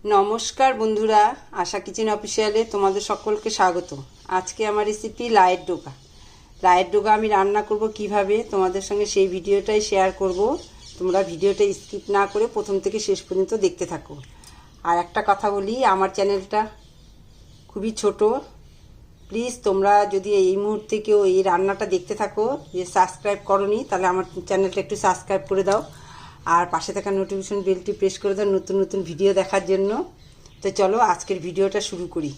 নমস্কার বন্ধুরা, আশা কিচেন অফিসিয়ালে তোমাদের সকলকে স্বাগত। আজকে আমার রেসিপি লাইয়ের ডোকা। লাইয়ের ডোকা আমি রান্না করব কিভাবে তোমাদের সঙ্গে সেই ভিডিওটাই শেয়ার করব। তোমরা ভিডিওটা স্কিপ না করে প্রথম থেকে শেষ পর্যন্ত দেখতে থাকো। আর একটা কথা বলি, আমার চ্যানেলটা খুবই ছোট। প্লিজ তোমরা যদি এই মুহূর্তে কেউ এই রান্নাটা দেখতে থাকো, যে সাবস্ক্রাইব করোনি, তাহলে আমার চ্যানেলটা একটু সাবস্ক্রাইব করে দাও। আর পাশে থাকা নোটিফিকেশন বেলটি প্রেস করে দাও নতুন নতুন ভিডিও দেখার জন্য। তো চলো আজকের ভিডিওটা শুরু করি।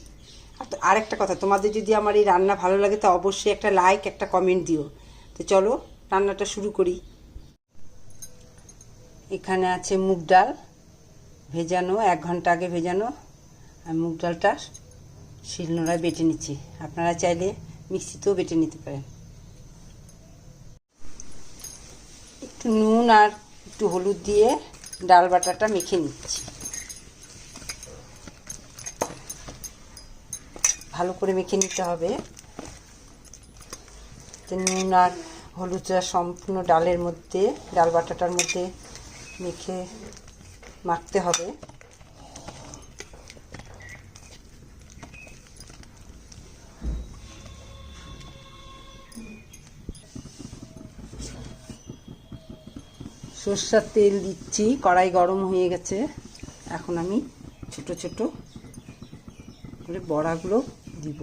আর একটা কথা, তোমাদের যদি আমার এই রান্না ভালো লাগে তো অবশ্যই একটা লাইক একটা কমেন্ট দিও। তো চলো রান্নাটা শুরু করি। এখানে আছে মুগ ডাল ভেজানো, 1 ঘন্টা আগে ভেজানো। আর মুগ ডালটা শিলনোড়ায় বেটে নিচ্ছি, আপনারা চাইলে মিক্সিতেও বেটে নিতে পারেন। একটু নুন আর একটু হলুদ দিয়ে ডাল বাটাটা মেখে নিচ্ছি। ভালো করে মেখে নিতে হবে। নুন আর হলুদটা সম্পূর্ণ ডালের মধ্যে, ডাল বাটাটার মধ্যে মেখে মাখতে হবে। সরষের তেল দিচ্ছি, কড়াই গরম হয়ে গেছে। এখন আমি ছোট ছোট করে বড়াগুলো দিব।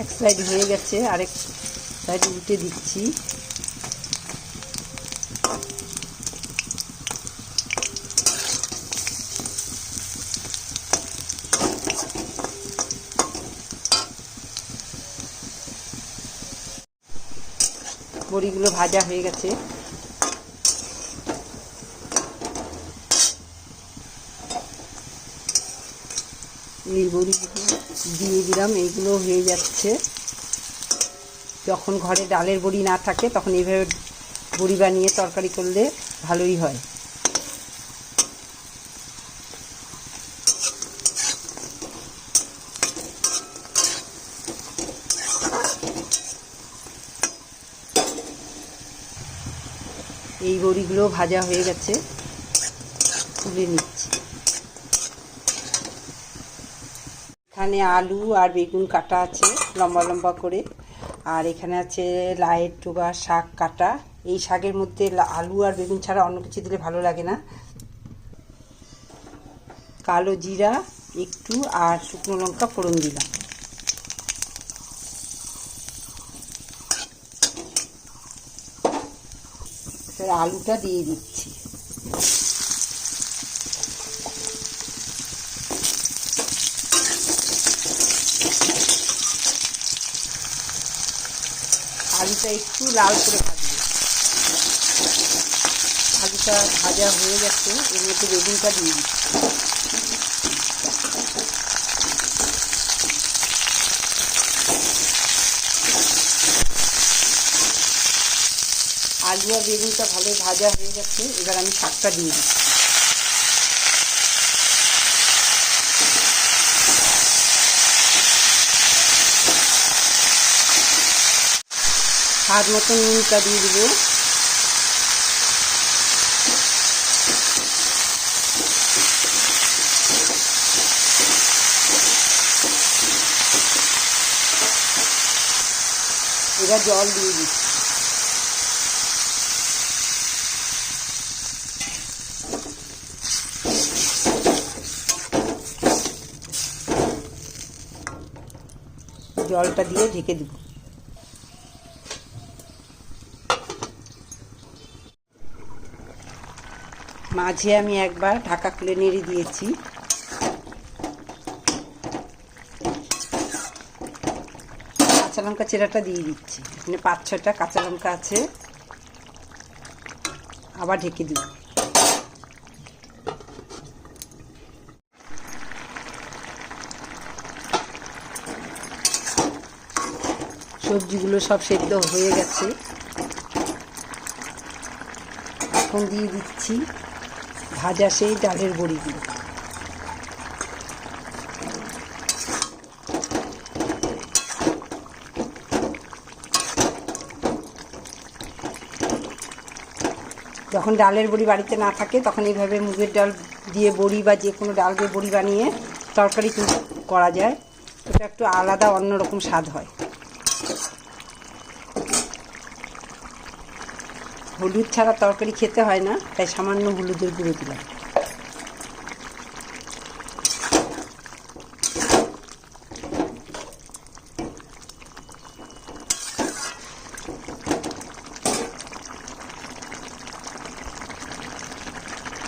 এক সাইড হয়ে গেছে, আরেক সাইড উল্টে দিচ্ছি। বড়িগুলো ভাজা হয়ে গেছে। এই বড়িগুলো দিয়ে দিলাম, এইগুলো হয়ে যাচ্ছে। যখন ঘরে ডালের বড়ি না থাকে তখন এইভাবে বড়ি বানিয়ে তরকারি করলে ভালোই হয়। এই বড়িগুলো ভাজা হয়ে গেছে, তুলে নিচ্ছি। এখানে আলু আর বেগুন কাটা আছে লম্বা লম্বা করে, আর এখানে আছে লাইয়ের ডোকা শাক কাটা। এই শাকের মধ্যে আলু আর বেগুন ছাড়া অন্য কিছু দিলে ভালো লাগে না। কালো জিরা একটু আর শুকনো লঙ্কা ফোড়ন দিলাম। আলুটা দিয়ে দিচ্ছি। আলুটা একটু লাল করে ভাজবো। আলুটা ভাজা হয়ে গেছে, এর মধ্যে বেগুনটা দিয়ে দিচ্ছি। আলু আর বেগুনটা ভালো ভাজা হয়ে গেছে, এবার আমি শাকটা দিয়ে দিচ্ছি। স্বাদ মতো নুনটা দিয়ে দেবো। এবার জল দিয়ে দিচ্ছি। জলটা দিয়ে ঢেকে দেব। মাঝে আমি একবার ঢাকা খুলে নেড়ে দিয়েছি। কাঁচা লঙ্কা চেরাটা দিয়ে দিচ্ছি। এখানে 5-6টা কাঁচা লঙ্কা আছে। আবার ঢেকে দিব। সবজিগুলো সব সেদ্ধ হয়ে গেছে। এখন দিয়ে দিচ্ছি ভাজা সেই ডালের বড়িগুলো। যখন ডালের বড়ি বাড়িতে না থাকে তখন এইভাবে মুগের ডাল দিয়ে বড়ি বা যে কোনো ডাল দিয়ে বড়ি বানিয়ে তরকারি করা যায়। এটা একটু আলাদা অন্যরকম স্বাদ হয়। হলুদ ছাড়া তরকারি খেতে হয় না, তাই সামান্য হলুদের গুঁড়ো দিলাম।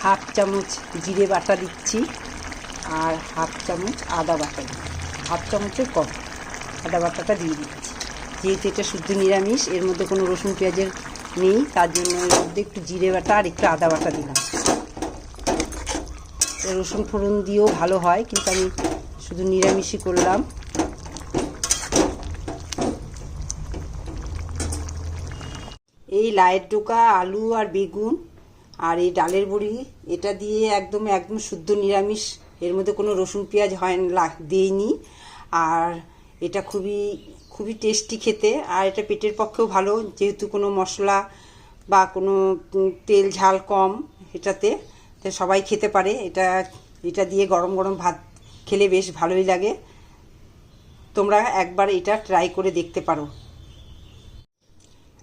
হাফ চামচ জিরে বাটা দিচ্ছি আর হাফ চামচ আদা বাটা দিচ্ছি। হাফ চামচের কম আদা বাটাটা দিয়ে দিচ্ছি। যেহেতু এটা শুদ্ধ নিরামিষ, এর মধ্যে কোনো রসুন পেঁয়াজের নেই, তার জন্য এর মধ্যে একটু জিরে বাটা আর একটু আদা বাটা দিলাম। রসুন ফোড়ন দিয়েও ভালো হয়, কিন্তু আমি শুধু নিরামিষই করলাম। এই লাইয়ের ডোকা, আলু আর বেগুন আর এই ডালের বড়ি, এটা দিয়ে একদম শুদ্ধ নিরামিষ, এর মধ্যে কোনো রসুন পেঁয়াজ হয় না, দেইনি। আর এটা খুবই টেস্টি খেতে, আর এটা পেটের পক্ষেও ভালো, যেহেতু কোনো মশলা বা কোনো তেল ঝাল কম এটাতে, সবাই খেতে পারে। এটা দিয়ে গরম গরম ভাত খেলে বেশ ভালোই লাগে। তোমরা একবার এটা ট্রাই করে দেখতে পারো।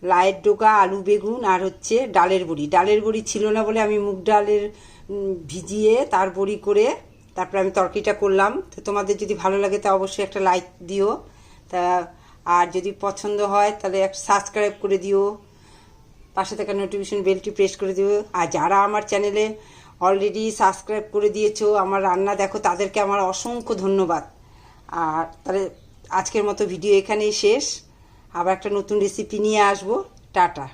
লাইয়ের ডোকা, আলু বেগুন আর হচ্ছে ডালের বড়ি ছিল না বলে আমি মুগ ডালের ভিজিয়ে তার বড়ি করে তারপর আমি তরকারিটা করলাম। তো তোমাদের যদি ভালো লাগে তা অবশ্যই একটা লাইক দিও, তা আর যদি পছন্দ হয় তাহলে একটা সাবস্ক্রাইব করে দিও, পাশে থাকা নোটিফিকেশন বেলটি প্রেস করে দিও। আর যারা আমার চ্যানেলে অলরেডি সাবস্ক্রাইব করে দিয়েছো, আমার রান্না দেখো, তাদেরকে আমার অসংখ্য ধন্যবাদ। আর তাহলে আজকের মতো ভিডিও এখানেই শেষ। আবার একটা নতুন রেসিপি নিয়ে আসবো। টাটা।